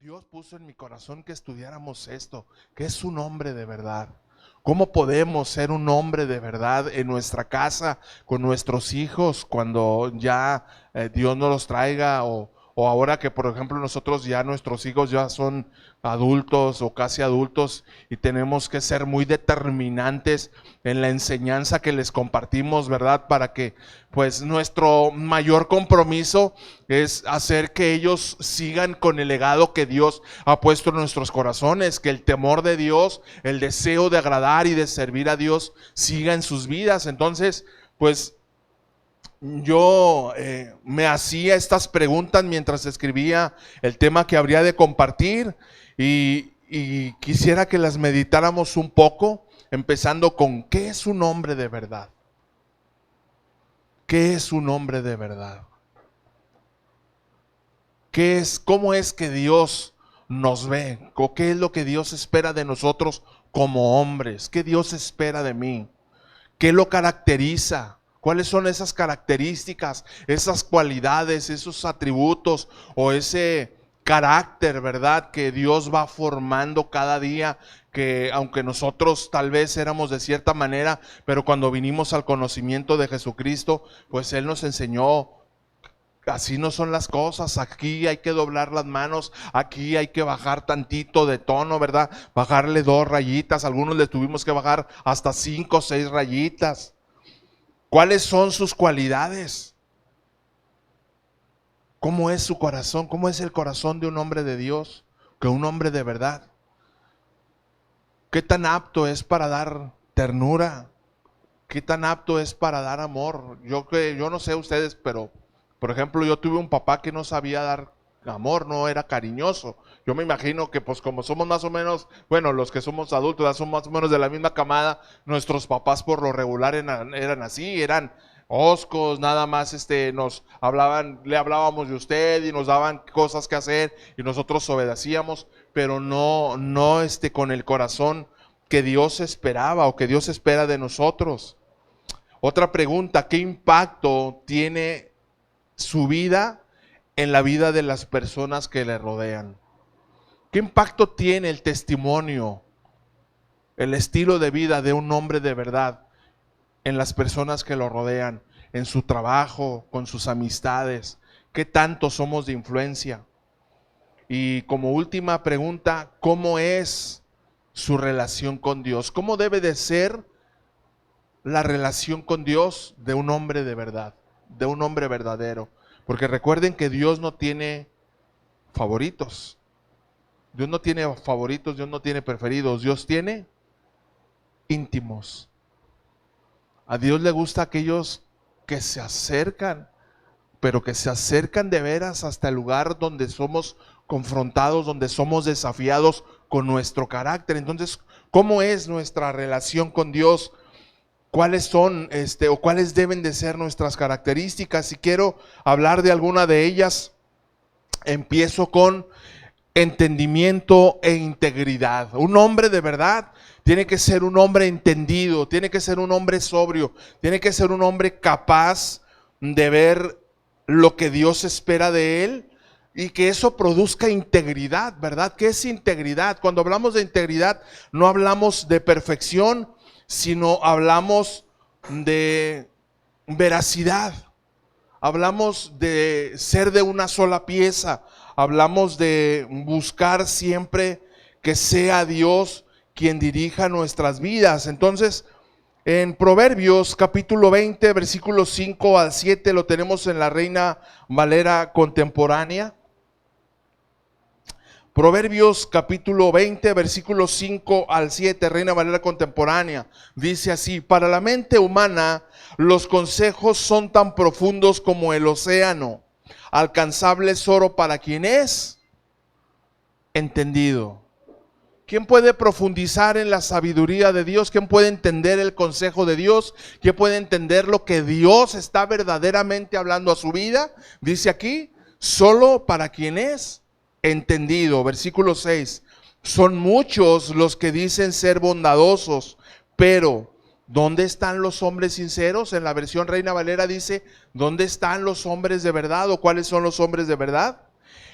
Dios puso en mi corazón que estudiáramos esto, que es un hombre de verdad. ¿Cómo podemos ser un hombre de verdad en nuestra casa, con nuestros hijos, cuando ya Dios nos los traiga o ahora que por ejemplo nosotros ya nuestros hijos ya son adultos o casi adultos y tenemos que ser muy determinantes en la enseñanza que les compartimos, ¿verdad? Para que pues nuestro mayor compromiso es hacer que ellos sigan con el legado que Dios ha puesto en nuestros corazones, que el temor de Dios, el deseo de agradar y de servir a Dios siga en sus vidas. Entonces, pues yo me hacía estas preguntas mientras escribía el tema que habría de compartir y quisiera que las meditáramos un poco, empezando con ¿qué es un hombre de verdad? ¿Qué es un hombre de verdad? ¿Cómo es que Dios nos ve? ¿O qué es lo que Dios espera de nosotros como hombres? ¿Qué Dios espera de mí? ¿Qué lo caracteriza? ¿Cuáles son esas características, esas cualidades, esos atributos o ese carácter, verdad, que Dios va formando cada día? Que aunque nosotros tal vez éramos de cierta manera, pero cuando vinimos al conocimiento de Jesucristo, pues Él nos enseñó: así no son las cosas, aquí hay que doblar las manos, aquí hay que bajar tantito de tono, ¿verdad? Bajarle 2 rayitas, algunos le tuvimos que bajar hasta 5 o 6 rayitas. ¿Cuáles son sus cualidades? ¿Cómo es su corazón? ¿Cómo es el corazón de un hombre de Dios? Que un hombre de verdad. ¿Qué tan apto es para dar ternura? ¿Qué tan apto es para dar amor? Yo no sé ustedes, pero por ejemplo yo tuve un papá que no sabía dar amor, no era cariñoso. Yo me imagino que pues como somos más o menos, bueno, los que somos adultos ya somos más o menos de la misma camada, nuestros papás por lo regular eran así, eran hoscos, nada más nos hablaban, le hablábamos de usted y nos daban cosas que hacer y nosotros obedecíamos, pero no con el corazón que Dios esperaba o que Dios espera de nosotros. Otra pregunta: ¿qué impacto tiene su vida en la vida de las personas que le rodean? ¿Qué impacto tiene el testimonio, el estilo de vida de un hombre de verdad en las personas que lo rodean, en su trabajo, con sus amistades? ¿Qué tanto somos de influencia? Y como última pregunta, ¿cómo es su relación con Dios? ¿Cómo debe de ser la relación con Dios de un hombre de verdad, de un hombre verdadero? Porque recuerden que Dios no tiene favoritos. Dios no tiene favoritos, Dios no tiene preferidos, Dios tiene íntimos. A Dios le gusta aquellos que se acercan, pero que se acercan de veras hasta el lugar donde somos confrontados, donde somos desafiados con nuestro carácter. Entonces, ¿cómo es nuestra relación con Dios? ¿Cuáles son o cuáles deben de ser nuestras características? Si quiero hablar de alguna de ellas, empiezo con entendimiento e integridad. Un hombre de verdad tiene que ser un hombre entendido, tiene que ser un hombre sobrio, tiene que ser un hombre capaz de ver lo que Dios espera de él y que eso produzca integridad, ¿verdad? ¿Qué es integridad? Cuando hablamos de integridad no hablamos de perfección, sino hablamos de veracidad. Hablamos de ser de una sola pieza, hablamos de buscar siempre que sea Dios quien dirija nuestras vidas. Entonces, en Proverbios capítulo 20, versículos 5 al 7, lo tenemos en la Reina Valera contemporánea. Proverbios capítulo 20, versículos 5 al 7, Reina Valera contemporánea, dice así: para la mente humana los consejos son tan profundos como el océano, alcanzable solo para quien es entendido. ¿Quién puede profundizar en la sabiduría de Dios? ¿Quién puede entender el consejo de Dios? ¿Quién puede entender lo que Dios está verdaderamente hablando a su vida? Dice aquí, solo para quien es entendido. Versículo 6, son muchos los que dicen ser bondadosos, pero ¿dónde están los hombres sinceros? En la versión Reina Valera dice, ¿dónde están los hombres de verdad? ¿O cuáles son los hombres de verdad?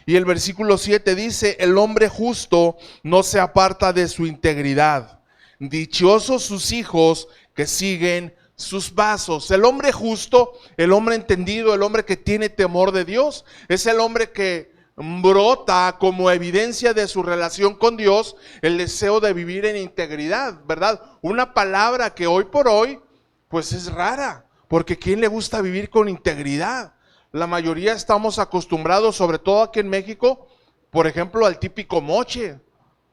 Y el versículo 7 dice: el hombre justo no se aparta de su integridad. Dichosos sus hijos que siguen sus pasos. El hombre justo, el hombre entendido, el hombre que tiene temor de Dios, es el hombre que brota como evidencia de su relación con Dios el deseo de vivir en integridad, ¿verdad? Una palabra que hoy por hoy pues es rara, porque ¿quién le gusta vivir con integridad? La mayoría estamos acostumbrados, sobre todo aquí en México, por ejemplo, al típico moche,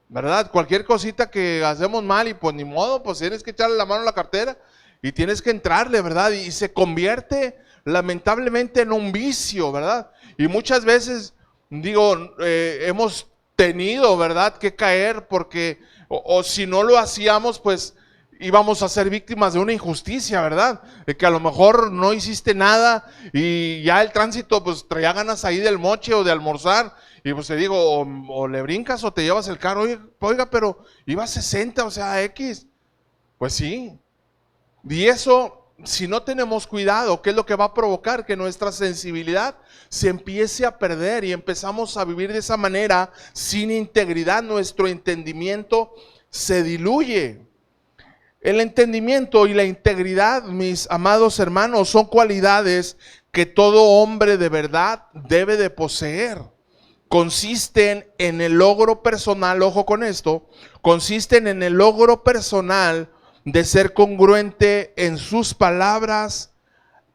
¿verdad? Cualquier cosita que hacemos mal y pues ni modo, pues tienes que echarle la mano a la cartera y tienes que entrarle, ¿verdad? Y se convierte lamentablemente en un vicio, ¿verdad? Y muchas veces, hemos tenido, ¿verdad?, que caer porque, o si no lo hacíamos, pues íbamos a ser víctimas de una injusticia, ¿verdad? De que a lo mejor no hiciste nada y ya el tránsito pues traía ganas ahí del moche o de almorzar y pues te digo, o le brincas o te llevas el carro. Oiga, pero iba a 60, o sea, X. Pues sí. Y eso, si no tenemos cuidado, ¿qué es lo que va a provocar? Que nuestra sensibilidad se empiece a perder y empezamos a vivir de esa manera sin integridad. Nuestro entendimiento se diluye. El entendimiento y la integridad, mis amados hermanos, son cualidades que todo hombre de verdad debe de poseer. Consisten en el logro personal, ojo con esto, consisten en el logro personal de ser congruente en sus palabras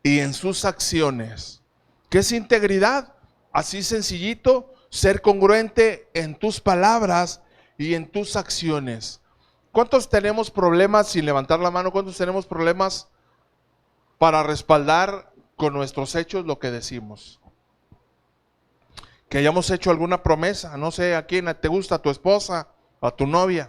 y en sus acciones. ¿Qué es integridad? Así sencillito, ser congruente en tus palabras y en tus acciones. ¿Cuántos tenemos problemas, sin levantar la mano, cuántos tenemos problemas para respaldar con nuestros hechos lo que decimos? Que hayamos hecho alguna promesa, no sé a quién te gusta, a tu esposa, a tu novia.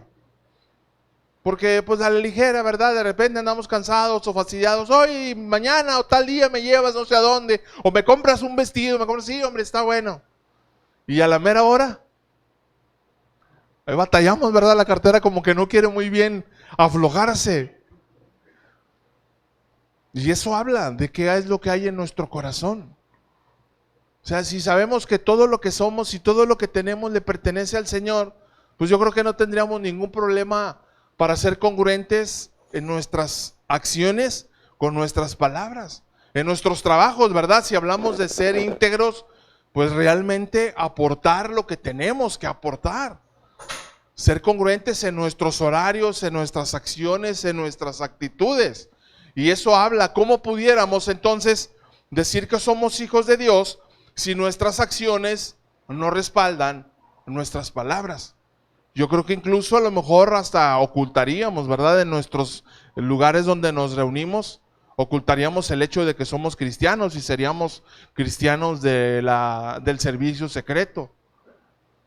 Porque pues a la ligera, ¿verdad? De repente andamos cansados o fastidiados. Hoy, mañana o tal día me llevas no sé a dónde. O me compras un vestido, sí, hombre, está bueno. Y a la mera hora, ahí batallamos, ¿verdad? La cartera como que no quiere muy bien aflojarse. Y eso habla de qué es lo que hay en nuestro corazón. O sea, si sabemos que todo lo que somos y todo lo que tenemos le pertenece al Señor, pues yo creo que no tendríamos ningún problema para ser congruentes en nuestras acciones con nuestras palabras. En nuestros trabajos, ¿verdad? Si hablamos de ser íntegros, pues realmente aportar lo que tenemos que aportar. Ser congruentes en nuestros horarios, en nuestras acciones, en nuestras actitudes. Y eso habla, ¿cómo pudiéramos entonces decir que somos hijos de Dios si nuestras acciones no respaldan nuestras palabras? Yo creo que incluso a lo mejor hasta ocultaríamos, ¿verdad? En nuestros lugares donde nos reunimos, ocultaríamos el hecho de que somos cristianos y seríamos cristianos del servicio secreto.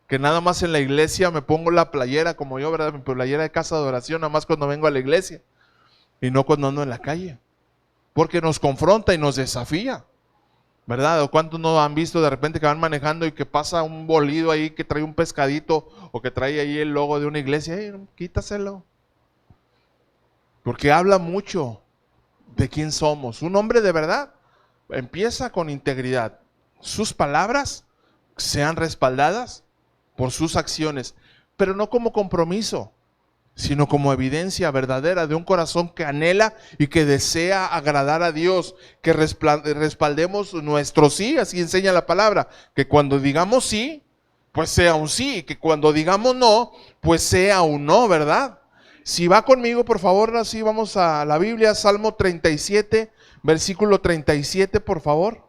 Que nada más en la iglesia me pongo la playera como yo, ¿verdad? Mi playera de casa de oración, nada más cuando vengo a la iglesia y no cuando ando en la calle. Porque nos confronta y nos desafía, ¿verdad? O cuántos no han visto de repente que van manejando y que pasa un bolido ahí que trae un pescadito o que trae ahí el logo de una iglesia. Quítaselo. Porque habla mucho de quién somos. Un hombre de verdad empieza con integridad. Sus palabras sean respaldadas por sus acciones, pero no como compromiso, sino como evidencia verdadera de un corazón que anhela y que desea agradar a Dios, que respaldemos nuestro sí, así enseña la palabra, que cuando digamos sí, pues sea un sí, que cuando digamos no, pues sea un no, ¿verdad? Si va conmigo, por favor, así vamos a la Biblia, Salmo 37, versículo 37, por favor.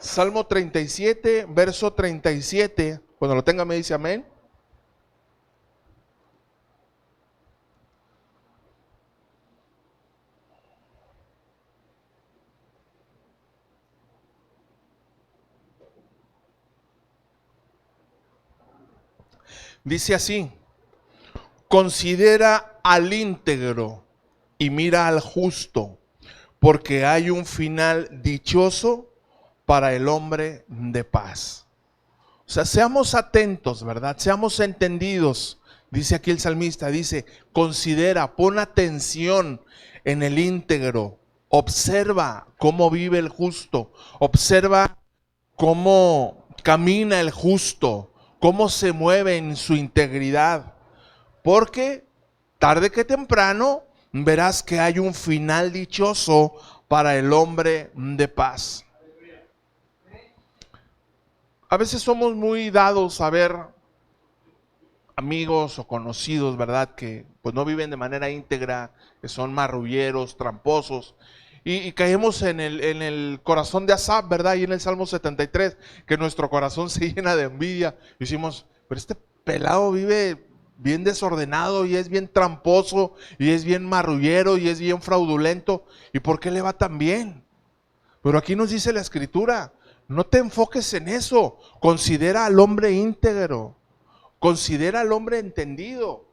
Salmo 37, verso 37, cuando lo tenga me dice amén. Dice así: considera al íntegro y mira al justo, porque hay un final dichoso para el hombre de paz. O sea, seamos atentos, ¿verdad? Seamos entendidos. Dice aquí el salmista, dice, considera, pon atención en el íntegro Observa cómo vive el justo. Observa cómo camina el justo, cómo se mueve en su integridad. Porque tarde que temprano verás que hay un final dichoso para el hombre de paz. A veces somos muy dados a ver amigos o conocidos, ¿verdad? Que pues no viven de manera íntegra, que son marrulleros, tramposos. Y caemos en el corazón de Asaf, ¿verdad? Y en el Salmo 73, que nuestro corazón se llena de envidia. Y decimos, pero este pelado vive bien desordenado y es bien tramposo y es bien marrullero y es bien fraudulento. ¿Y por qué le va tan bien? Pero aquí nos dice la Escritura, no te enfoques en eso, considera al hombre íntegro, considera al hombre entendido.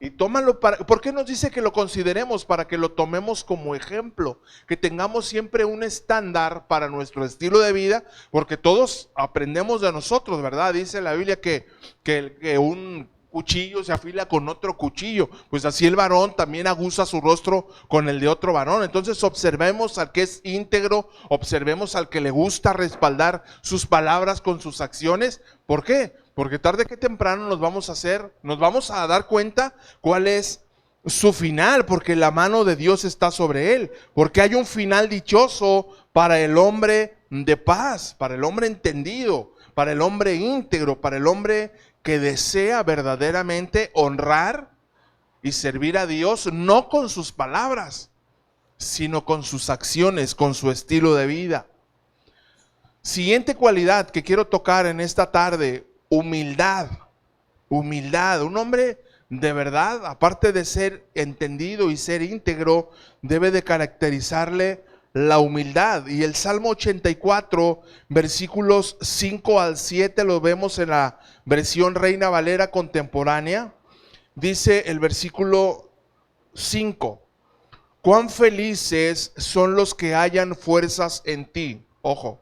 Y tómalo ¿por qué nos dice que lo consideremos? Para que lo tomemos como ejemplo, que tengamos siempre un estándar para nuestro estilo de vida, porque todos aprendemos de nosotros, ¿verdad? Dice la Biblia que un cuchillo se afila con otro cuchillo, pues así el varón también aguza su rostro con el de otro varón. Entonces observemos al que es íntegro, observemos al que le gusta respaldar sus palabras con sus acciones. ¿Por qué? Porque tarde que temprano nos vamos a dar cuenta cuál es su final, porque la mano de Dios está sobre él, porque hay un final dichoso para el hombre de paz, para el hombre entendido, para el hombre íntegro, para el hombre que desea verdaderamente honrar y servir a Dios, no con sus palabras, sino con sus acciones, con su estilo de vida. Siguiente cualidad que quiero tocar en esta tarde: humildad. Humildad. Un hombre de verdad, aparte de ser entendido y ser íntegro, debe de caracterizarle la humildad. Y el Salmo 84, versículos 5 al 7, lo vemos en la versión Reina Valera contemporánea. Dice el versículo 5: cuán felices son los que hallan fuerzas en ti. Ojo.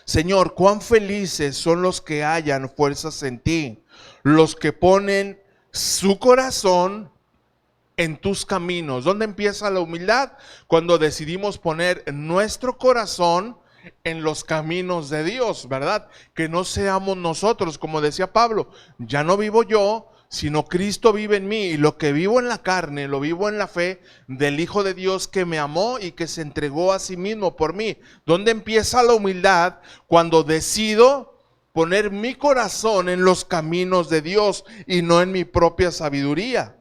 Señor, cuán felices son los que hallan fuerzas en ti, los que ponen su corazón en tus caminos. ¿Dónde empieza la humildad? Cuando decidimos poner nuestro corazón en los caminos de Dios, ¿verdad? Que no seamos nosotros, como decía Pablo, ya no vivo yo, sino Cristo vive en mí, y lo que vivo en la carne, lo vivo en la fe del Hijo de Dios que me amó y que se entregó a sí mismo por mí. ¿Dónde empieza la humildad? Cuando decido poner mi corazón en los caminos de Dios y no en mi propia sabiduría.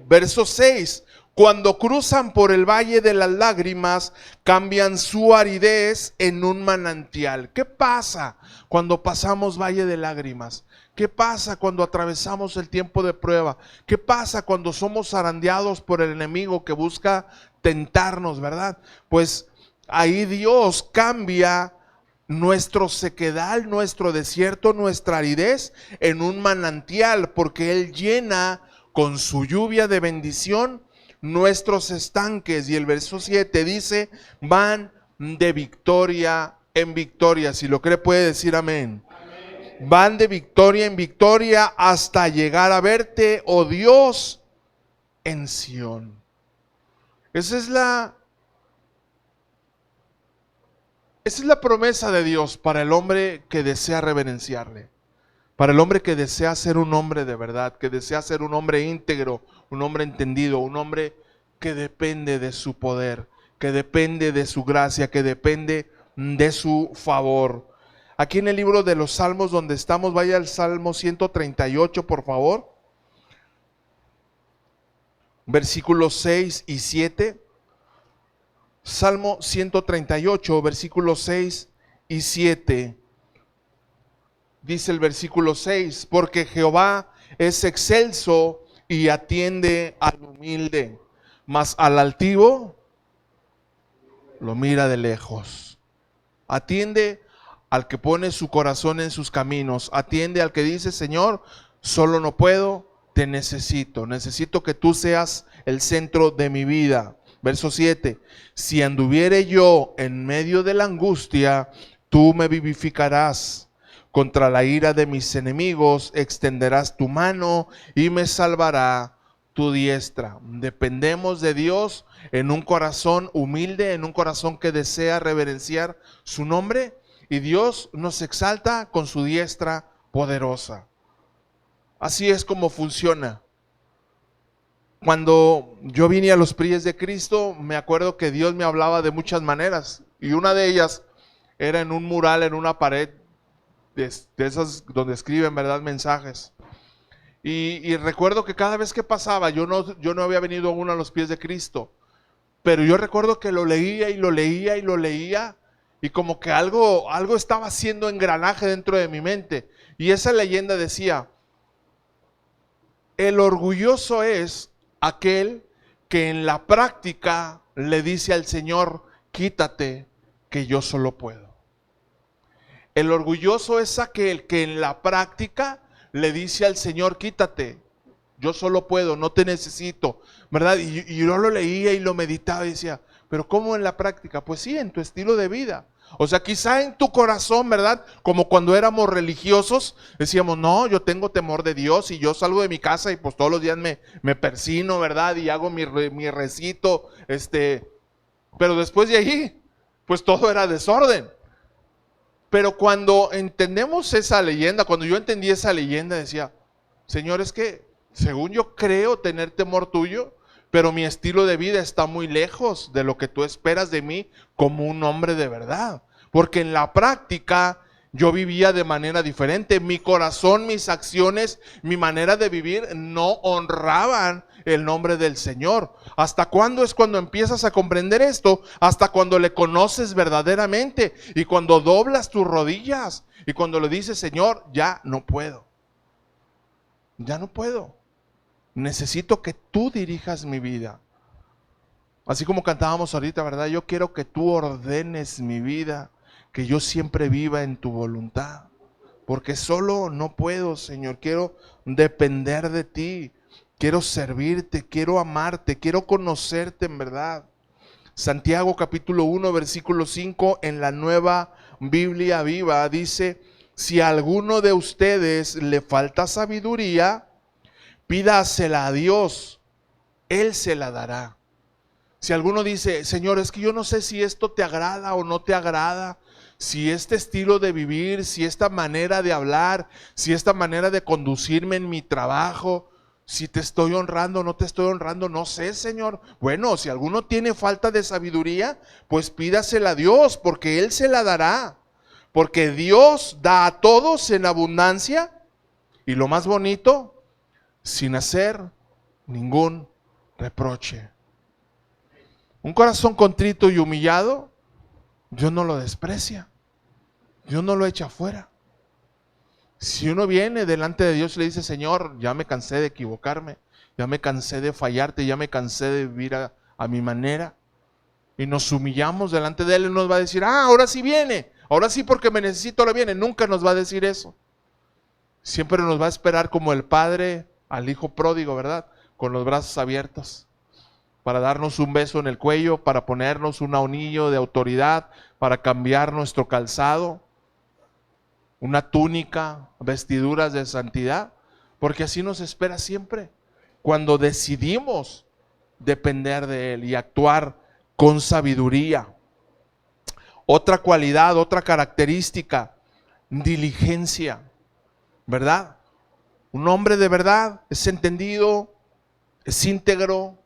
Verso 6: cuando cruzan por el valle de las lágrimas, cambian su aridez en un manantial. ¿Qué pasa cuando pasamos valle de lágrimas? ¿Qué pasa cuando atravesamos el tiempo de prueba? ¿Qué pasa cuando somos zarandeados por el enemigo que busca tentarnos, verdad? Pues ahí Dios cambia nuestro sequedal, nuestro desierto, nuestra aridez en un manantial, porque Él llena con su lluvia de bendición nuestros estanques. Y el verso 7 dice: van de victoria en victoria. Si lo cree puede decir amén. Van de victoria en victoria hasta llegar a verte, oh Dios, en Sión. Esa es la promesa de Dios para el hombre que desea reverenciarle, para el hombre que desea ser un hombre de verdad, que desea ser un hombre íntegro, un hombre entendido, un hombre que depende de su poder, que depende de su gracia, que depende de su favor. Aquí en el libro de los Salmos donde estamos, vaya al Salmo 138, por favor. Versículos 6 y 7. Salmo 138, versículos 6 y 7. Dice el versículo 6: porque Jehová es excelso y atiende al humilde, mas al altivo lo mira de lejos. Atiende al que pone su corazón en sus caminos. Atiende al que dice: Señor, solo no puedo, te necesito. Necesito que tú seas el centro de mi vida. Verso 7: si anduviere yo en medio de la angustia, tú me vivificarás. Contra la ira de mis enemigos extenderás tu mano y me salvará tu diestra. Dependemos de Dios en un corazón humilde, en un corazón que desea reverenciar su nombre, y Dios nos exalta con su diestra poderosa. Así es como funciona. Cuando yo vine a los pies de Cristo, me acuerdo que Dios me hablaba de muchas maneras, y una de ellas era en un mural, en una pared de esas donde escriben, ¿verdad?, mensajes. Y recuerdo que cada vez que pasaba, yo no había venido aún a los pies de Cristo, pero yo recuerdo que lo leía y lo leía y lo leía, y como que algo estaba haciendo engranaje dentro de mi mente. Y esa leyenda decía: el orgulloso es aquel que en la práctica le dice al Señor: quítate, que yo solo puedo. El orgulloso es aquel que en la práctica le dice al Señor: quítate, yo solo puedo, no te necesito, ¿verdad? Y yo lo leía y lo meditaba y decía: pero ¿cómo en la práctica? Pues sí, en tu estilo de vida. O sea, quizá en tu corazón, ¿verdad? Como cuando éramos religiosos, decíamos: no, yo tengo temor de Dios, y yo salgo de mi casa y pues todos los días me persino, ¿verdad? Y hago mi recito, pero después de ahí, pues todo era desorden. Pero cuando entendemos esa leyenda, cuando yo entendí esa leyenda, decía: Señor, es que según yo creo tener temor tuyo, pero mi estilo de vida está muy lejos de lo que tú esperas de mí como un hombre de verdad. Porque en la práctica yo vivía de manera diferente. Mi corazón, mis acciones, mi manera de vivir no honraban el nombre del Señor. ¿Hasta cuándo es cuando empiezas a comprender esto? Hasta cuando le conoces verdaderamente, y cuando doblas tus rodillas y cuando le dices: Señor, ya no puedo. Ya no puedo. Necesito que tú dirijas mi vida. Así como cantábamos ahorita, ¿verdad? Yo quiero que tú ordenes mi vida, que yo siempre viva en tu voluntad. Porque solo no puedo, Señor. Quiero depender de ti. Quiero servirte, quiero amarte, quiero conocerte en verdad. Santiago capítulo 1, versículo 5, en la Nueva Biblia Viva, dice: si a alguno de ustedes le falta sabiduría, pídasela a Dios, Él se la dará. Si alguno dice: Señor, es que yo no sé si esto te agrada o no te agrada, si este estilo de vivir, si esta manera de hablar, si esta manera de conducirme en mi trabajo, si te estoy honrando o no te estoy honrando, no sé, Señor. Bueno, si alguno tiene falta de sabiduría, pues pídasela a Dios, porque Él se la dará. Porque Dios da a todos en abundancia, y lo más bonito, sin hacer ningún reproche. Un corazón contrito y humillado, Dios no lo desprecia, Dios no lo echa afuera. Si uno viene delante de Dios y le dice: Señor, ya me cansé de equivocarme, ya me cansé de fallarte, ya me cansé de vivir a mi manera, y nos humillamos delante de Él, Él nos va a decir: ahora sí viene, ahora sí porque me necesito, ahora viene. Nunca nos va a decir eso. Siempre nos va a esperar como el padre al hijo pródigo, ¿verdad? Con los brazos abiertos, para darnos un beso en el cuello, para ponernos un anillo de autoridad, para cambiar nuestro calzado, una túnica, vestiduras de santidad, porque así nos espera siempre, cuando decidimos depender de Él y actuar con sabiduría. Otra cualidad, otra característica: diligencia, ¿verdad? Un hombre de verdad es entendido, es íntegro,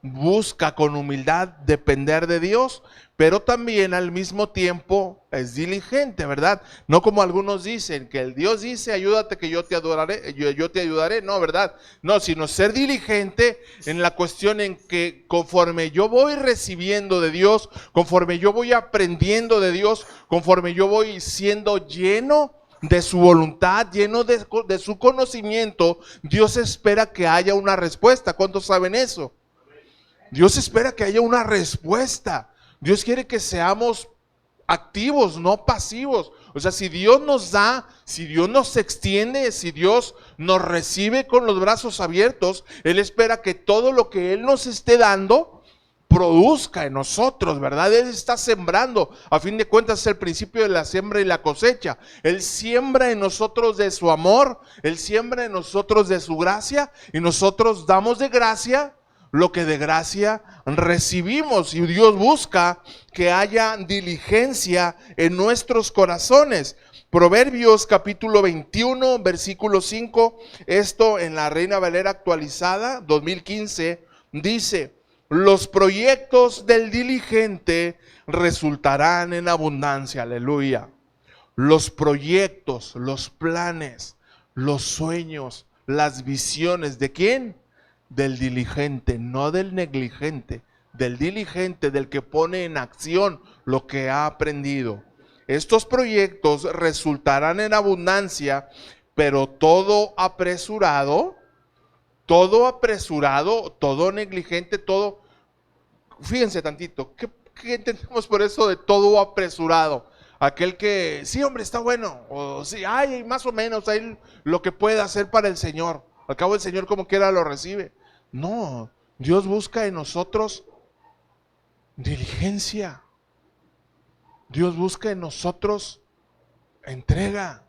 busca con humildad depender de Dios, pero también al mismo tiempo es diligente, ¿verdad? No como algunos dicen, que el Dios dice: ayúdate que yo te adoraré, yo te ayudaré. No, ¿verdad? No, sino ser diligente en la cuestión en que conforme yo voy recibiendo de Dios, conforme yo voy aprendiendo de Dios, conforme yo voy siendo lleno de su voluntad, lleno de su conocimiento, Dios espera que haya una respuesta. ¿Cuántos saben eso? Dios espera que haya una respuesta. Dios quiere que seamos activos, no pasivos. O sea, si Dios nos da, si Dios nos extiende, si Dios nos recibe con los brazos abiertos, Él espera que todo lo que Él nos esté dando, produzca en nosotros, ¿verdad? Él está sembrando, a fin de cuentas es el principio de la siembra y la cosecha. Él siembra en nosotros de su amor, Él siembra en nosotros de su gracia, y nosotros damos de gracia lo que de gracia recibimos. Y Dios busca que haya diligencia en nuestros corazones. Proverbios capítulo 21, versículo 5, esto en la Reina Valera actualizada 2015, dice: los proyectos del diligente resultarán en abundancia. Aleluya. Los proyectos, los planes, los sueños, las visiones, ¿de quién? Del diligente, no del negligente, del diligente, del que pone en acción lo que ha aprendido. Estos proyectos resultarán en abundancia, pero todo apresurado, todo negligente, todo, fíjense tantito, ¿qué entendemos por eso de todo apresurado? Aquel que, sí hombre, está bueno, o sí, ay, más o menos, ahí lo que puede hacer para el Señor, al cabo el Señor como quiera lo recibe. No, Dios busca en nosotros diligencia, Dios busca en nosotros entrega,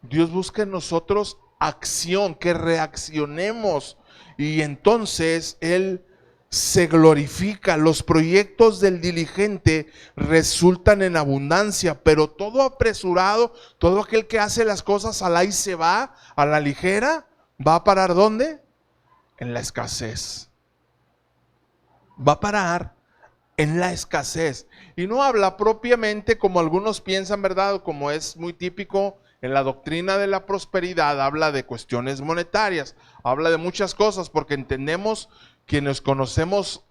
Dios busca en nosotros acción, que reaccionemos, y entonces Él se glorifica. Los proyectos del diligente resultan en abundancia, pero todo apresurado, todo aquel que hace las cosas al ahí se va, a la ligera, ¿va a parar dónde? En la escasez. Va a parar en la escasez. Y no habla propiamente como algunos piensan, ¿verdad? Como es muy típico en la doctrina de la prosperidad, habla de cuestiones monetarias, habla de muchas cosas, porque entendemos, quienes conocemos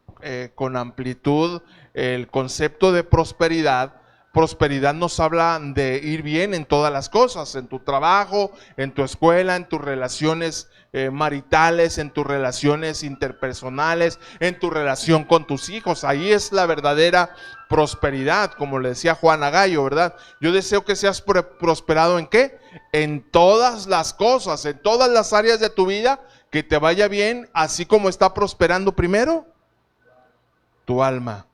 con amplitud el concepto de prosperidad. Prosperidad nos habla de ir bien en todas las cosas, en tu trabajo, en tu escuela, en tus relaciones maritales, en tus relaciones interpersonales, en tu relación con tus hijos. Ahí es la verdadera prosperidad, como le decía Juan a Gallo, ¿verdad? Yo deseo que seas prosperado ¿en qué? En todas las cosas, en todas las áreas de tu vida, que te vaya bien, así como está prosperando primero tu alma,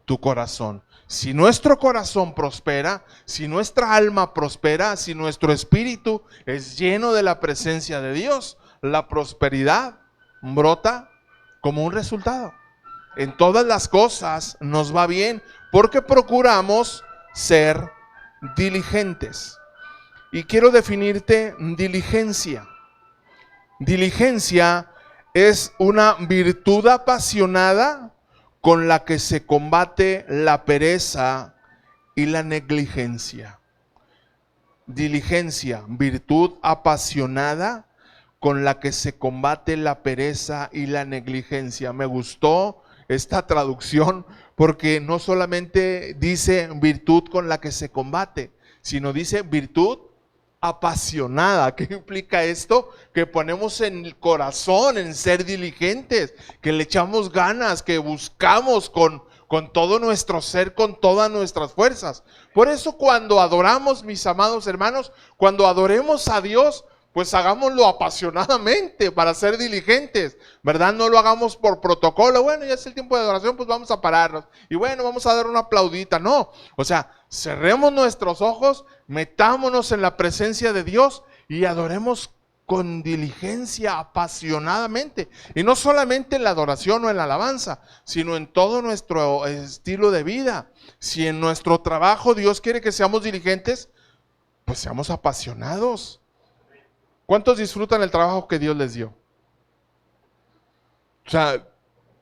tu corazón. Si nuestro corazón prospera, si nuestra alma prospera, si nuestro espíritu es lleno de la presencia de Dios, la prosperidad brota como un resultado. En todas las cosas nos va bien, porque procuramos ser diligentes. Y quiero definirte diligencia. Diligencia es una virtud apasionada con la que se combate la pereza y la negligencia. Diligencia, virtud apasionada con la que se combate la pereza y la negligencia. Me gustó esta traducción porque no solamente dice virtud con la que se combate, sino dice virtud apasionada. ¿Qué implica esto? Que ponemos en el corazón en ser diligentes, que le echamos ganas, que buscamos con todo nuestro ser, con todas nuestras fuerzas. Por eso cuando adoramos, mis amados hermanos, cuando adoremos a Dios, pues hagámoslo apasionadamente para ser diligentes, ¿verdad? No lo hagamos por protocolo. Bueno, ya es el tiempo de adoración, pues vamos a pararnos. Y bueno, vamos a dar una aplaudita. No, o sea, cerremos nuestros ojos, metámonos en la presencia de Dios y adoremos con diligencia, apasionadamente. Y no solamente en la adoración o en la alabanza, sino en todo nuestro estilo de vida. Si en nuestro trabajo Dios quiere que seamos diligentes, pues seamos apasionados. ¿Cuántos disfrutan el trabajo que Dios les dio? O sea,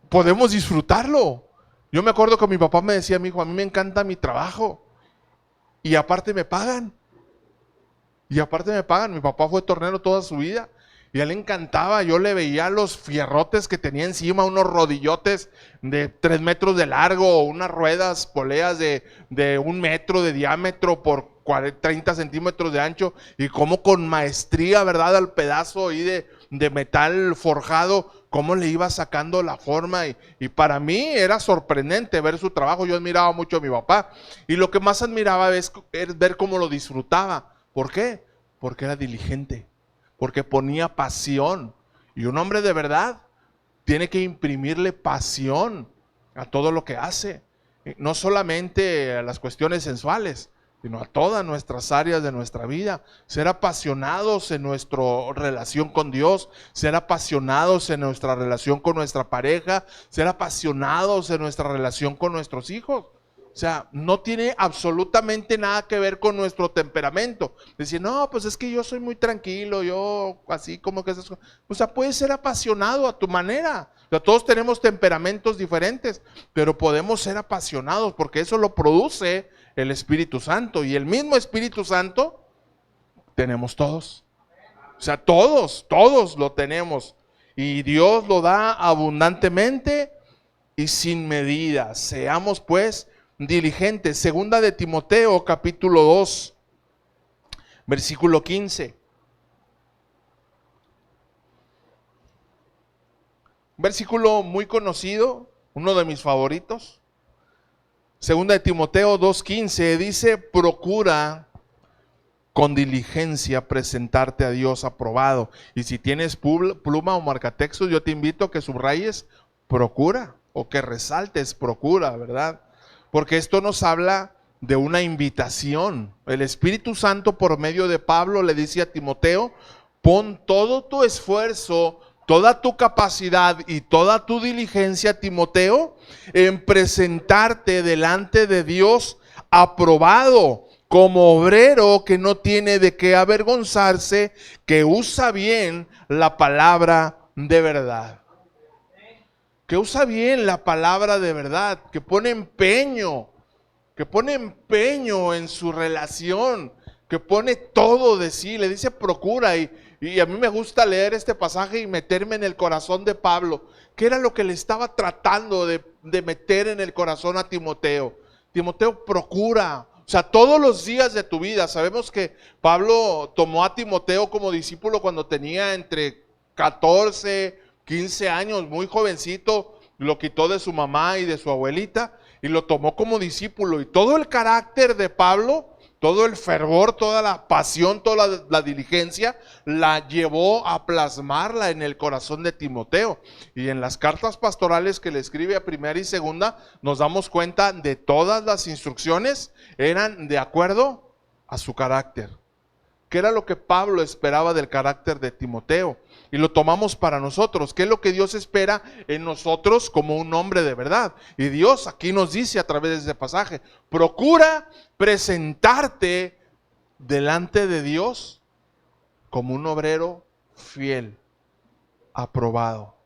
podemos disfrutarlo. Yo me acuerdo que mi papá me decía: mi hijo, a mí me encanta mi trabajo. Y aparte me pagan. Mi papá fue tornero toda su vida. Y a él le encantaba. Yo le veía los fierrotes que tenía encima, unos rodillotes de 3 metros de largo, unas ruedas, poleas de 1 metro de diámetro por 30 centímetros de ancho, y cómo con maestría, ¿verdad?, al pedazo ahí de metal forjado, cómo le iba sacando la forma, y para mí era sorprendente ver su trabajo. Yo admiraba mucho a mi papá, y lo que más admiraba es ver cómo lo disfrutaba. ¿Por qué? Porque era diligente, porque ponía pasión, y un hombre de verdad tiene que imprimirle pasión a todo lo que hace, no solamente a las cuestiones sensuales, sino a todas nuestras áreas de nuestra vida. Ser apasionados en nuestra relación con Dios, ser apasionados en nuestra relación con nuestra pareja, ser apasionados en nuestra relación con nuestros hijos. O sea, no tiene absolutamente nada que ver con nuestro temperamento. Decir, no, pues es que yo soy muy tranquilo, yo así como que esas cosas. O sea, puedes ser apasionado a tu manera. O sea, todos tenemos temperamentos diferentes, pero podemos ser apasionados porque eso lo produce el Espíritu Santo. Y el mismo Espíritu Santo tenemos todos. O sea, todos lo tenemos. Y Dios lo da abundantemente y sin medida. Seamos pues diligentes. Segunda de Timoteo, capítulo 2, versículo 15. Versículo muy conocido, uno de mis favoritos. Segunda de Timoteo 2:15 dice: procura con diligencia presentarte a Dios aprobado. Y si tienes pluma o marcatextos, yo te invito a que subrayes procura, o que resaltes procura, ¿verdad? Porque esto nos habla de una invitación. El Espíritu Santo, por medio de Pablo, le dice a Timoteo: pon todo tu esfuerzo, toda tu capacidad y toda tu diligencia, Timoteo, en presentarte delante de Dios aprobado, como obrero que no tiene de qué avergonzarse, que usa bien la palabra de verdad. Que usa bien la palabra de verdad, que pone empeño en su relación, que pone todo de sí. Le dice procura, y a mí me gusta leer este pasaje y meterme en el corazón de Pablo. ¿Qué era lo que le estaba tratando de meter en el corazón a Timoteo? Timoteo, procura. O sea, todos los días de tu vida. Sabemos que Pablo tomó a Timoteo como discípulo cuando tenía entre 14, 15 años, muy jovencito. Lo quitó de su mamá y de su abuelita y lo tomó como discípulo. Y todo el carácter de Pablo, todo el fervor, toda la pasión, toda la diligencia, la llevó a plasmarla en el corazón de Timoteo. Y en las cartas pastorales que le escribe a primera y segunda, nos damos cuenta de todas las instrucciones eran de acuerdo a su carácter. ¿Qué era lo que Pablo esperaba del carácter de Timoteo? Y lo tomamos para nosotros. ¿Qué es lo que Dios espera en nosotros como un hombre de verdad? Y Dios aquí nos dice a través de este pasaje: procura presentarte delante de Dios como un obrero fiel, aprobado,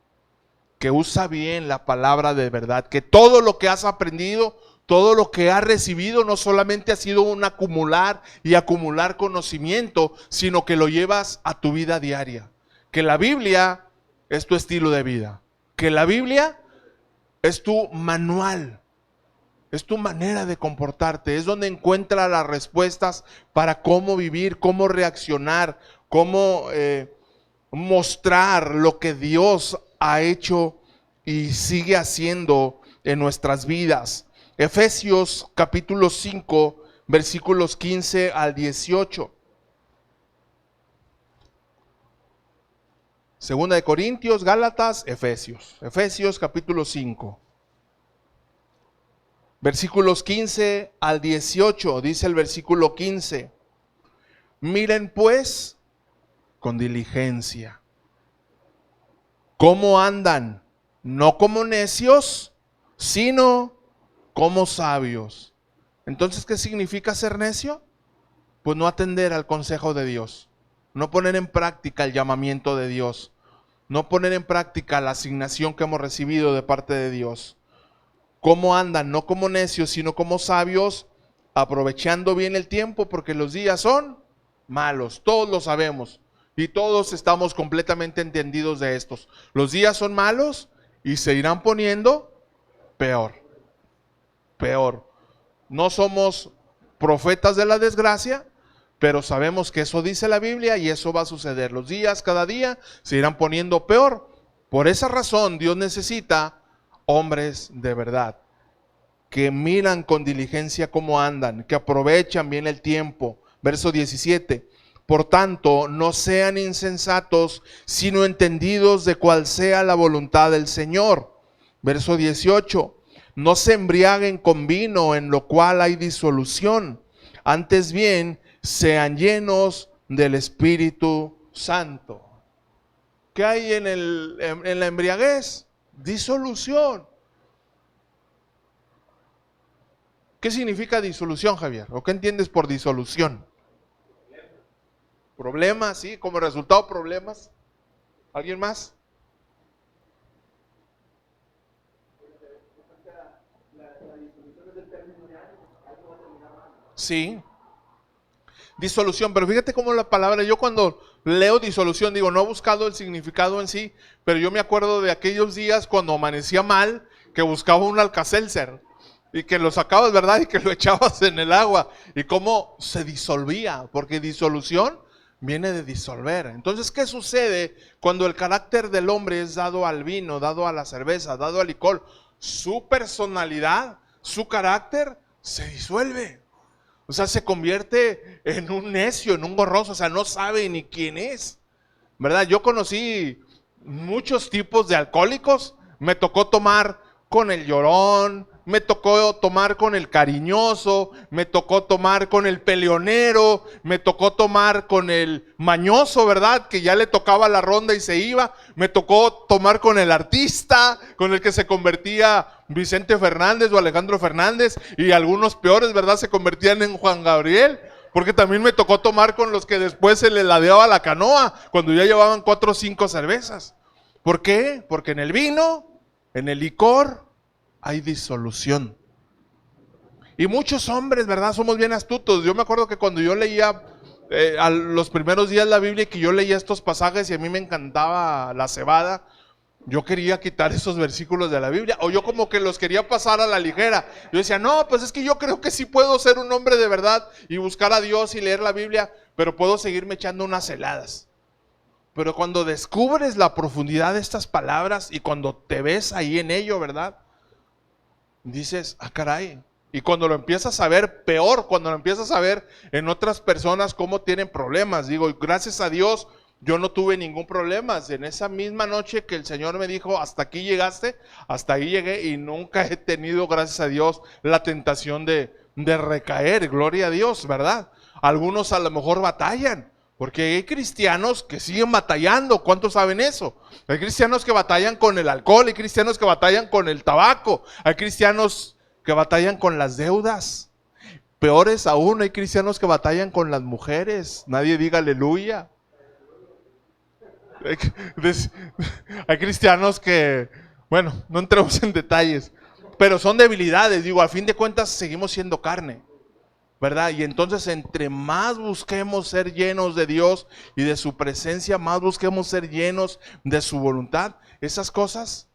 que usa bien la palabra de verdad, que todo lo que has aprendido, todo lo que has recibido no solamente ha sido un acumular y acumular conocimiento, sino que lo llevas a tu vida diaria. Que la Biblia es tu estilo de vida. Que la Biblia es tu manual. Es tu manera de comportarte. Es donde encuentras las respuestas para cómo vivir, cómo reaccionar, cómo mostrar lo que Dios ha hecho y sigue haciendo en nuestras vidas. Efesios capítulo 5, versículos 15 al 18. Segunda de Corintios, Gálatas, Efesios. Efesios capítulo 5. Versículos 15 al 18, dice el versículo 15. Miren pues con diligencia cómo andan, no como necios, sino como sabios. Entonces, ¿qué significa ser necio? Pues no atender al consejo de Dios, no poner en práctica el llamamiento de Dios, no poner en práctica la asignación que hemos recibido de parte de Dios. ¿Cómo andan? No como necios, sino como sabios, aprovechando bien el tiempo, porque los días son malos, todos lo sabemos, y todos estamos completamente entendidos de estos. Los días son malos y se irán poniendo peor. No somos profetas de la desgracia, pero sabemos que eso dice la Biblia y eso va a suceder. Los días cada día se irán poniendo peor. Por esa razón Dios necesita hombres de verdad, que miran con diligencia cómo andan, que aprovechan bien el tiempo. Verso 17. Por tanto, no sean insensatos, sino entendidos de cuál sea la voluntad del Señor. Verso 18. no se embriaguen con vino, en lo cual hay disolución. Antes bien, sean llenos del Espíritu Santo. ¿Qué hay en la embriaguez? Disolución. ¿Qué significa disolución, Javier? ¿O qué entiendes por disolución? Problemas, sí, como resultado problemas. ¿Alguien más? Sí, disolución, pero fíjate cómo la palabra, yo cuando leo disolución, digo, no he buscado el significado en sí, pero yo me acuerdo de aquellos días cuando amanecía mal, que buscaba un Alka-Seltzer y que lo sacabas, ¿verdad? Y que lo echabas en el agua y cómo se disolvía, porque disolución viene de disolver. Entonces, ¿qué sucede cuando el carácter del hombre es dado al vino, dado a la cerveza, dado al licor? Su personalidad, su carácter se disuelve. O sea, se convierte en un necio, en un gorroso, o sea, no sabe ni quién es, ¿verdad? Yo conocí muchos tipos de alcohólicos, me tocó tomar con el llorón, me tocó tomar con el cariñoso, me tocó tomar con el peleonero, me tocó tomar con el mañoso, ¿verdad? Que ya le tocaba la ronda y se iba, me tocó tomar con el artista, con el que se convertía Vicente Fernández o Alejandro Fernández, y algunos peores, ¿verdad? Se convertían en Juan Gabriel. Porque también me tocó tomar con los que después se les ladeaba la canoa, cuando ya llevaban 4 o 5 cervezas. ¿Por qué? Porque en el vino, en el licor, hay disolución. Y muchos hombres, ¿verdad? Somos bien astutos. Yo me acuerdo que cuando yo leía a los primeros días la Biblia, que yo leía estos pasajes y a mí me encantaba la cebada, yo quería quitar esos versículos de la Biblia, o yo como que los quería pasar a la ligera. Yo decía, no, pues es que yo creo que sí puedo ser un hombre de verdad y buscar a Dios y leer la Biblia, pero puedo seguirme echando unas heladas. Pero cuando descubres la profundidad de estas palabras y cuando te ves ahí en ello, ¿verdad? Dices, ah, caray. Y cuando lo empiezas a ver, peor, cuando lo empiezas a ver en otras personas cómo tienen problemas. Digo, gracias a Dios, yo no tuve ningún problema. En esa misma noche que el Señor me dijo, hasta aquí llegaste, hasta ahí llegué, y nunca he tenido, gracias a Dios, la tentación de recaer. Gloria a Dios, ¿verdad? Algunos a lo mejor batallan, porque hay cristianos que siguen batallando. ¿Cuántos saben eso? Hay cristianos que batallan con el alcohol, hay cristianos que batallan con el tabaco, hay cristianos que batallan con las deudas. Peores aún, hay cristianos que batallan con las mujeres. Nadie diga aleluya. Hay cristianos que, bueno, no entremos en detalles, pero son debilidades. Digo, a fin de cuentas seguimos siendo carne, ¿verdad? Y entonces entre más busquemos ser llenos de Dios y de su presencia, más busquemos ser llenos de su voluntad, esas cosas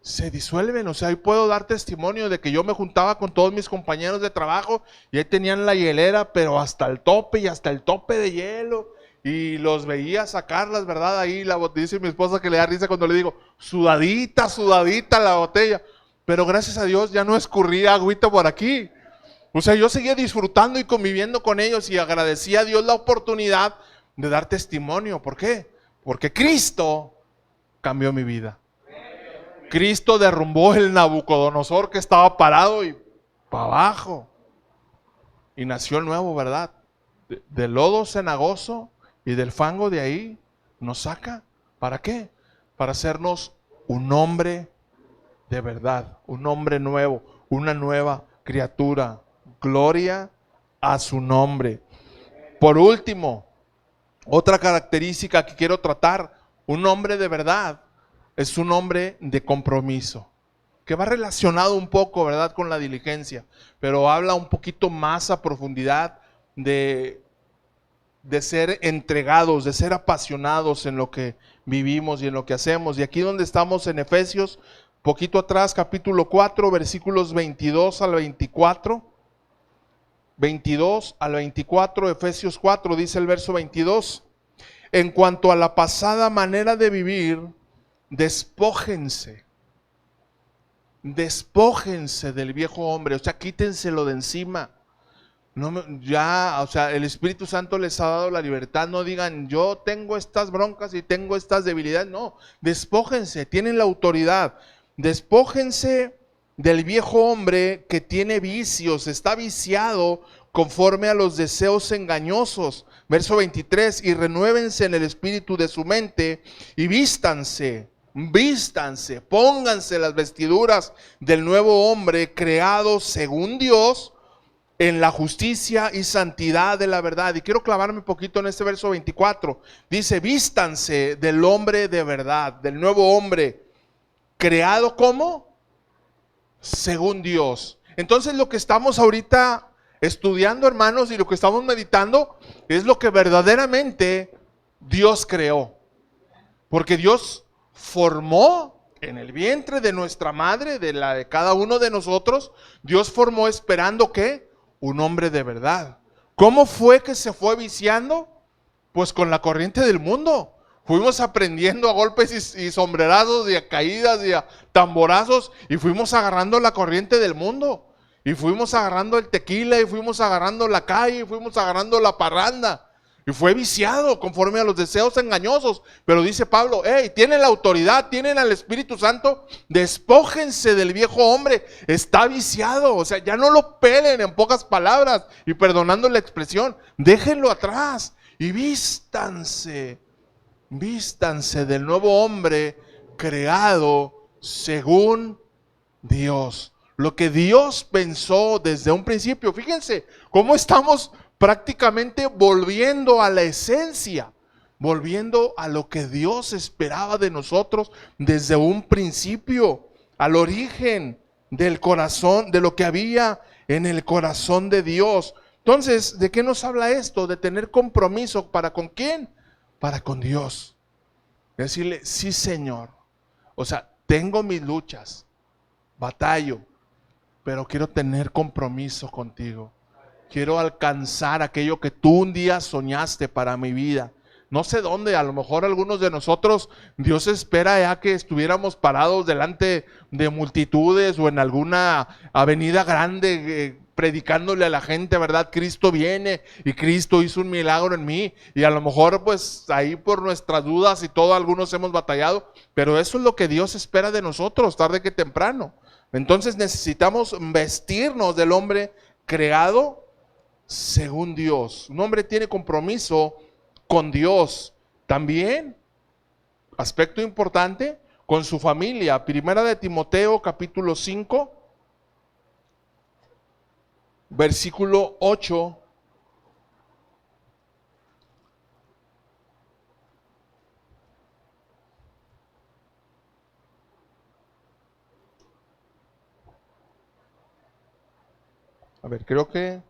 se disuelven. O sea, hoy puedo dar testimonio de que yo me juntaba con todos mis compañeros de trabajo y ahí tenían la hielera, pero hasta el tope y hasta el tope de hielo. Y los veía sacarlas, ¿verdad? Ahí dice mi esposa que le da risa cuando le digo, sudadita, sudadita la botella. Pero gracias a Dios ya no escurría agüita por aquí. O sea, yo seguía disfrutando y conviviendo con ellos y agradecía a Dios la oportunidad de dar testimonio. ¿Por qué? Porque Cristo cambió mi vida. Cristo derrumbó el Nabucodonosor que estaba parado y para abajo. Y nació el nuevo, ¿verdad? Del lodo cenagoso y del fango de ahí nos saca. ¿Para qué? Para hacernos un hombre de verdad, un hombre nuevo, una nueva criatura. Gloria a su nombre. Por último, otra característica que quiero tratar, un hombre de verdad es un hombre de compromiso, que va relacionado un poco, ¿verdad?, con la diligencia, pero habla un poquito más a profundidad de ser entregados, de ser apasionados en lo que vivimos y en lo que hacemos. Y aquí donde estamos en Efesios, poquito atrás, capítulo 4, versículos 22 al 24. 22 al 24, Efesios 4, dice el verso 22. En cuanto a la pasada manera de vivir, despójense del viejo hombre, o sea, quítenselo de encima. No, ya, o sea, el Espíritu Santo les ha dado la libertad. No digan, yo tengo estas broncas y tengo estas debilidades. No, despójense, tienen la autoridad. Despójense del viejo hombre que tiene vicios, está viciado conforme a los deseos engañosos. Verso 23, y renuévense en el espíritu de su mente y vístanse, pónganse las vestiduras del nuevo hombre creado según Dios en la justicia y santidad de la verdad. Y quiero clavarme un poquito en este verso 24. Dice, vístanse del hombre de verdad, del nuevo hombre creado como según Dios. Entonces lo que estamos ahorita estudiando, hermanos, y lo que estamos meditando es lo que verdaderamente Dios creó. Porque Dios formó en el vientre de nuestra madre, de la de cada uno de nosotros, Dios formó esperando ¿qué? Un hombre de verdad. ¿Cómo fue que se fue viciando? Pues con la corriente del mundo. Fuimos aprendiendo a golpes y sombrerazos y a caídas y a tamborazos, y fuimos agarrando la corriente del mundo. Y fuimos agarrando el tequila, y fuimos agarrando la calle, y fuimos agarrando la parranda. Y fue viciado conforme a los deseos engañosos. Pero dice Pablo, hey, tienen la autoridad, tienen al Espíritu Santo, despójense del viejo hombre, está viciado. O sea, ya no lo pelen, en pocas palabras, y perdonando la expresión, déjenlo atrás y vístanse del nuevo hombre creado según Dios. Lo que Dios pensó desde un principio. Fíjense cómo estamos prácticamente volviendo a la esencia, volviendo a lo que Dios esperaba de nosotros desde un principio, al origen del corazón, de lo que había en el corazón de Dios. Entonces, ¿de qué nos habla esto? De tener compromiso. ¿Para con quién? Para con Dios. Decirle, sí, Señor. O sea, tengo mis luchas, batallo, pero quiero tener compromiso contigo. Quiero alcanzar aquello que tú un día soñaste para mi vida. No sé dónde, a lo mejor algunos de nosotros, Dios espera ya que estuviéramos parados delante de multitudes o en alguna avenida grande predicándole a la gente, ¿verdad? Cristo viene y Cristo hizo un milagro en mí. Y a lo mejor pues ahí por nuestras dudas y todo, algunos hemos batallado, pero eso es lo que Dios espera de nosotros, tarde que temprano. Entonces necesitamos vestirnos del hombre creado según Dios. Un hombre tiene compromiso con Dios. También, aspecto importante, con su familia. Primera de Timoteo, capítulo 5, versículo 8. A ver, creo que...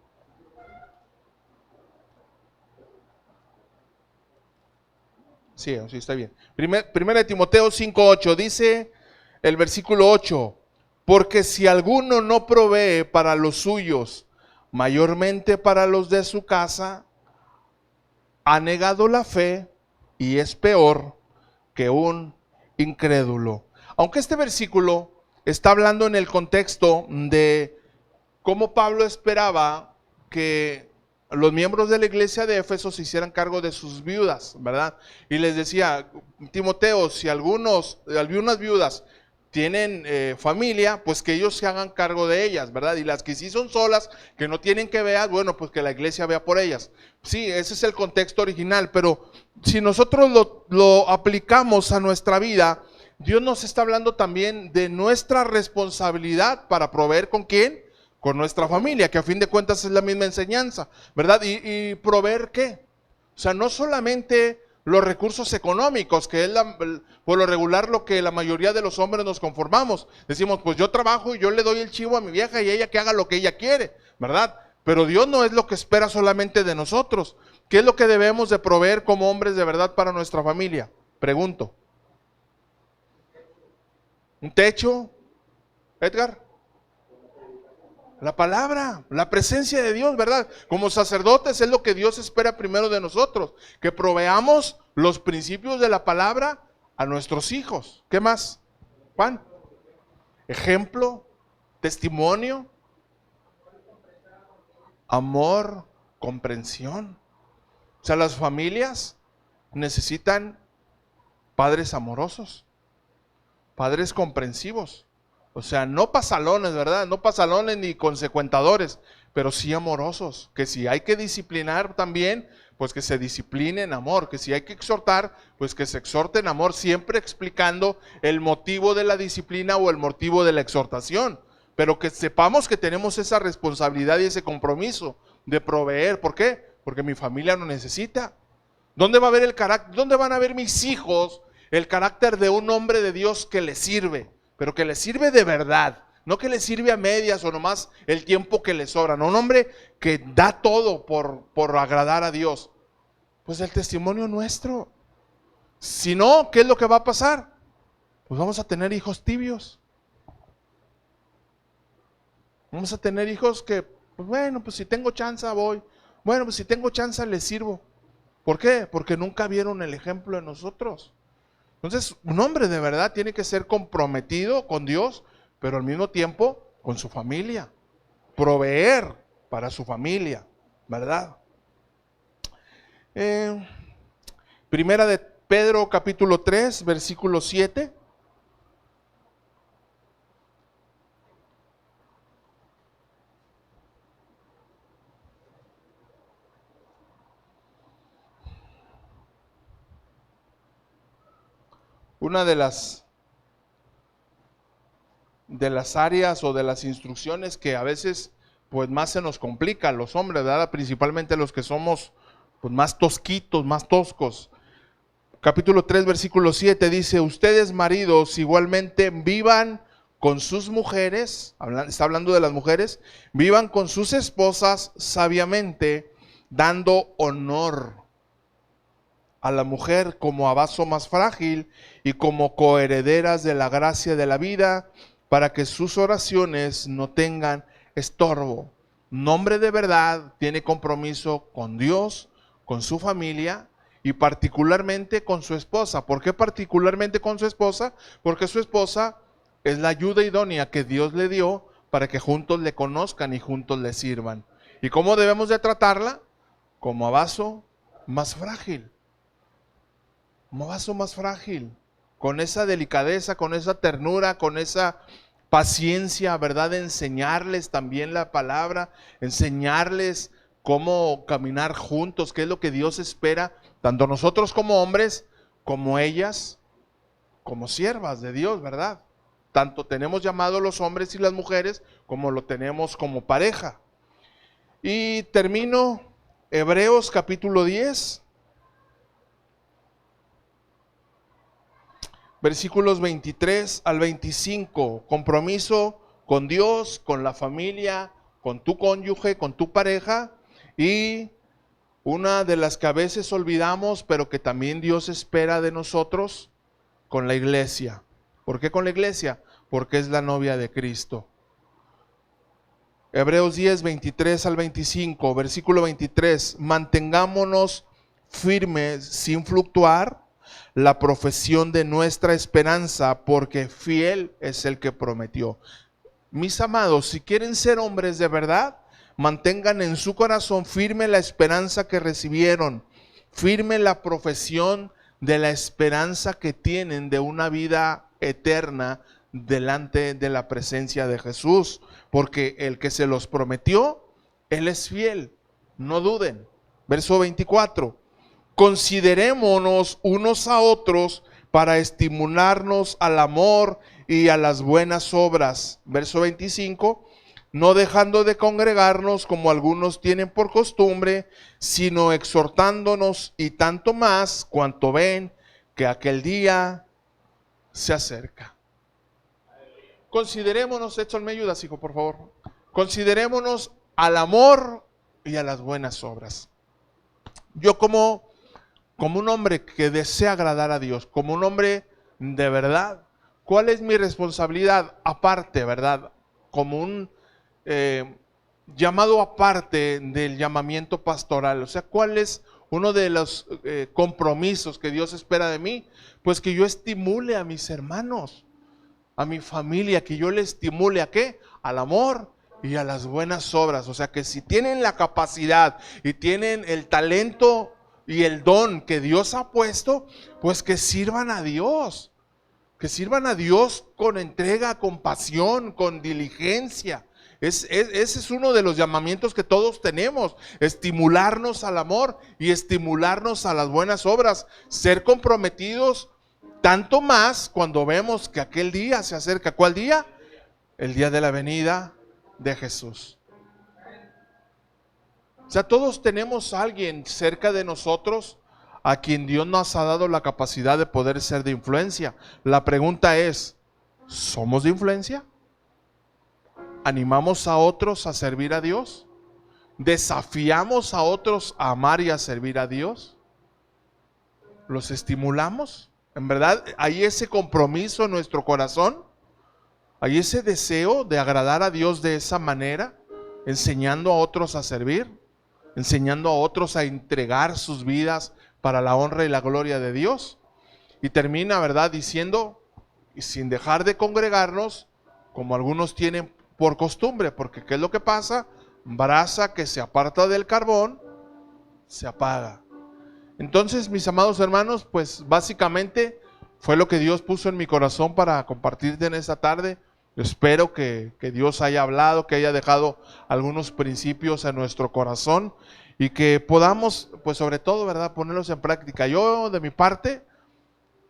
Sí, sí, está bien. Primera de Timoteo 5:8 dice el versículo 8, porque si alguno no provee para los suyos, mayormente para los de su casa, ha negado la fe y es peor que un incrédulo. Aunque este versículo está hablando en el contexto de cómo Pablo esperaba que los miembros de la iglesia de Éfeso se hicieran cargo de sus viudas, ¿verdad? Y les decía, Timoteo, si algunas viudas tienen familia, pues que ellos se hagan cargo de ellas, ¿verdad? Y las que sí son solas, que no tienen que ver, bueno, pues que la iglesia vea por ellas. Sí, ese es el contexto original, pero si nosotros lo aplicamos a nuestra vida, Dios nos está hablando también de nuestra responsabilidad para proveer ¿con quién? Con nuestra familia, que a fin de cuentas es la misma enseñanza, ¿verdad? ¿Y proveer qué? O sea, no solamente los recursos económicos, que es por lo regular lo que la mayoría de los hombres nos conformamos. Decimos, pues yo trabajo y yo le doy el chivo a mi vieja y ella que haga lo que ella quiere, ¿verdad? Pero Dios no es lo que espera solamente de nosotros. ¿Qué es lo que debemos de proveer como hombres de verdad para nuestra familia? Pregunto. ¿Un techo, Edgar? La palabra, la presencia de Dios, ¿verdad? Como sacerdotes es lo que Dios espera primero de nosotros, que proveamos los principios de la palabra a nuestros hijos. ¿Qué más, Juan? Ejemplo, testimonio, amor, comprensión. O sea, las familias necesitan padres amorosos, padres comprensivos. O sea, no pasalones, ¿verdad? No pasalones ni consecuentadores, pero sí amorosos. Que si hay que disciplinar también, pues que se discipline en amor. Que si hay que exhortar, pues que se exhorte en amor, siempre explicando el motivo de la disciplina o el motivo de la exhortación. Pero que sepamos que tenemos esa responsabilidad y ese compromiso de proveer. ¿Por qué? Porque mi familia lo necesita. ¿Dónde va a haber el carácter? ¿Dónde van a ver mis hijos el carácter de un hombre de Dios que les sirve? Pero que les sirve de verdad, no que les sirve a medias o nomás el tiempo que les sobra. No, un hombre que da todo por agradar a Dios. Pues el testimonio nuestro. Si no, ¿qué es lo que va a pasar? Pues vamos a tener hijos tibios. Vamos a tener hijos que, pues bueno, pues si tengo chance voy. Bueno, pues si tengo chance les sirvo. ¿Por qué? Porque nunca vieron el ejemplo de nosotros. Entonces, un hombre de verdad tiene que ser comprometido con Dios, pero al mismo tiempo con su familia. Proveer para su familia, ¿verdad? Primera de Pedro capítulo 3, versículo 7. Una de las áreas o de las instrucciones que a veces pues más se nos complica a los hombres, ¿verdad? Principalmente los que somos pues más tosquitos, más toscos. Capítulo 3, versículo 7 dice: ustedes maridos igualmente vivan con sus mujeres, está hablando de las mujeres, vivan con sus esposas sabiamente, dando honor a la mujer como a vaso más frágil y como coherederas de la gracia de la vida, para que sus oraciones no tengan estorbo. Un hombre de verdad tiene compromiso con Dios, con su familia y particularmente con su esposa. ¿Por qué particularmente con su esposa? Porque su esposa es la ayuda idónea que Dios le dio para que juntos le conozcan y juntos le sirvan. ¿Y cómo debemos de tratarla? Como a vaso más frágil. Como vaso más frágil, con esa delicadeza, con esa ternura, con esa paciencia, ¿verdad? De enseñarles también la palabra, enseñarles cómo caminar juntos, qué es lo que Dios espera, tanto nosotros como hombres, como ellas, como siervas de Dios, ¿verdad? Tanto tenemos llamado los hombres y las mujeres, como lo tenemos como pareja. Y termino Hebreos capítulo 10. Versículos 23 al 25, compromiso con Dios, con la familia, con tu cónyuge, con tu pareja, y una de las que a veces olvidamos, pero que también Dios espera de nosotros, con la iglesia. ¿Por qué con la iglesia? Porque es la novia de Cristo. Hebreos 10, 23 al 25, versículo 23, mantengámonos firmes sin fluctuar la profesión de nuestra esperanza, porque fiel es el que prometió. Mis amados, si quieren ser hombres de verdad, mantengan en su corazón firme la esperanza que recibieron, firme la profesión de la esperanza que tienen de una vida eterna delante de la presencia de Jesús, porque el que se los prometió, Él es fiel, no duden. Verso 24. Considerémonos unos a otros para estimularnos al amor y a las buenas obras. Verso 25, no dejando de congregarnos como algunos tienen por costumbre, sino exhortándonos, y tanto más cuanto ven que aquel día se acerca. Considerémonos, Edson, ¿me ayudas, hijo, por favor? Considerémonos al amor y a las buenas obras. Yo como un hombre que desea agradar a Dios, como un hombre de verdad, ¿cuál es mi responsabilidad aparte, verdad? Como un llamado aparte del llamamiento pastoral. O sea, ¿cuál es uno de los compromisos que Dios espera de mí? Pues que yo estimule a mis hermanos, a mi familia, que yo le estimule ¿a qué? Al amor y a las buenas obras. O sea, que si tienen la capacidad y tienen el talento y el don que Dios ha puesto, pues que sirvan a Dios. que sirvan a Dios con entrega, con pasión, con diligencia. Ese es uno de los llamamientos que todos tenemos, estimularnos al amor y estimularnos a las buenas obras, ser comprometidos, tanto más cuando vemos que aquel día se acerca. ¿Cuál día? El día de la venida de Jesús. O sea, todos tenemos a alguien cerca de nosotros a quien Dios nos ha dado la capacidad de poder ser de influencia. La pregunta es, ¿somos de influencia? ¿Animamos a otros a servir a Dios? ¿Desafiamos a otros a amar y a servir a Dios? ¿Los estimulamos? ¿En verdad hay ese compromiso en nuestro corazón? ¿Hay ese deseo de agradar a Dios de esa manera? Enseñando a otros a servir, enseñando a otros a entregar sus vidas para la honra y la gloria de Dios. Y termina, ¿verdad?, diciendo, y sin dejar de congregarnos, como algunos tienen por costumbre, porque ¿qué es lo que pasa? Brasa que se aparta del carbón, se apaga. Entonces, mis amados hermanos, pues básicamente fue lo que Dios puso en mi corazón para compartirte en esta tarde. Espero que Dios haya hablado, que haya dejado algunos principios en nuestro corazón y que podamos, pues sobre todo, ¿verdad?, ponerlos en práctica. Yo, de mi parte,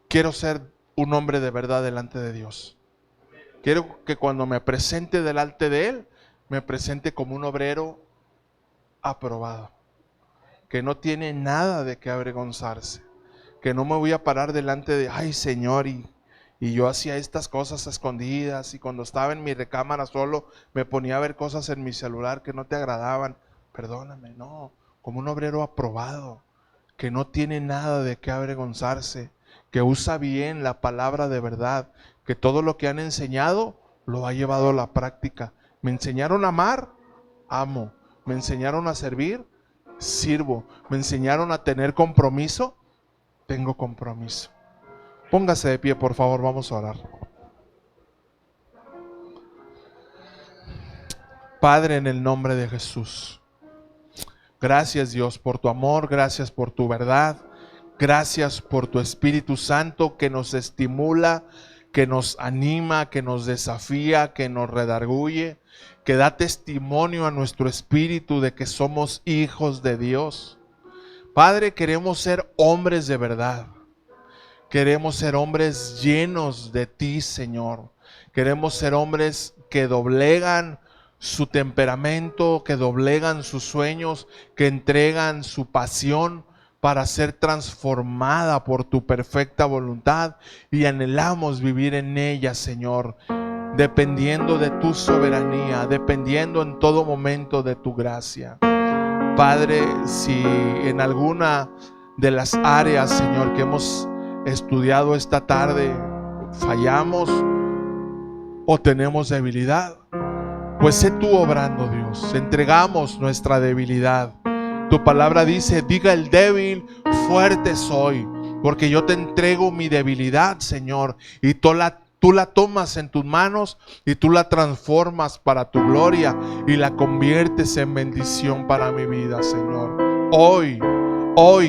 quiero ser un hombre de verdad delante de Dios. Quiero que cuando me presente delante de Él, me presente como un obrero aprobado, que no tiene nada de qué avergonzarse, que no me voy a parar delante de, ay Señor, y yo hacía estas cosas escondidas, y cuando estaba en mi recámara solo, me ponía a ver cosas en mi celular que no te agradaban. Perdóname, no, como un obrero aprobado, que no tiene nada de qué avergonzarse, que usa bien la palabra de verdad, que todo lo que han enseñado lo ha llevado a la práctica. Me enseñaron a amar, amo. Me enseñaron a servir, sirvo. Me enseñaron a tener compromiso, tengo compromiso. Póngase de pie, por favor, vamos a orar. Padre, en el nombre de Jesús, gracias Dios por tu amor, gracias por tu verdad, gracias por tu Espíritu Santo que nos estimula, que nos anima, que nos desafía, que nos redarguye, que da testimonio a nuestro espíritu de que somos hijos de Dios. Padre, queremos ser hombres de verdad. Queremos ser hombres llenos de ti, Señor. Queremos ser hombres que doblegan su temperamento, que doblegan sus sueños, que entregan su pasión para ser transformada por tu perfecta voluntad, y anhelamos vivir en ella, Señor, dependiendo de tu soberanía, dependiendo en todo momento de tu gracia. Padre, si en alguna de las áreas, Señor, que hemos estudiado esta tarde fallamos o tenemos debilidad, pues sé tú obrando, Dios. Entregamos nuestra debilidad. Tu palabra dice, diga el débil, fuerte soy, porque yo te entrego mi debilidad, Señor, y tú la tomas en tus manos y tú la transformas para tu gloria y la conviertes en bendición para mi vida, Señor. Hoy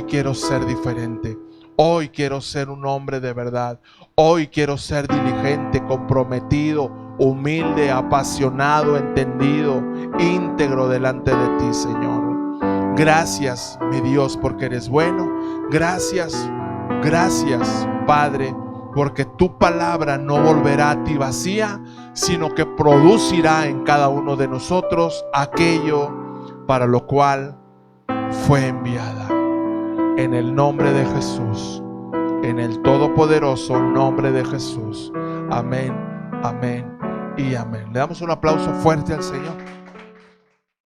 quiero ser diferente. Hoy quiero ser un hombre de verdad. Hoy quiero ser diligente, comprometido, humilde, apasionado, entendido, íntegro delante de ti, Señor. Gracias, mi Dios, porque eres bueno. Gracias, Padre, porque tu palabra no volverá a ti vacía, sino que producirá en cada uno de nosotros aquello para lo cual fue enviada. En el nombre de Jesús, en el todopoderoso nombre de Jesús. Amén, amén y amén. Le damos un aplauso fuerte al Señor.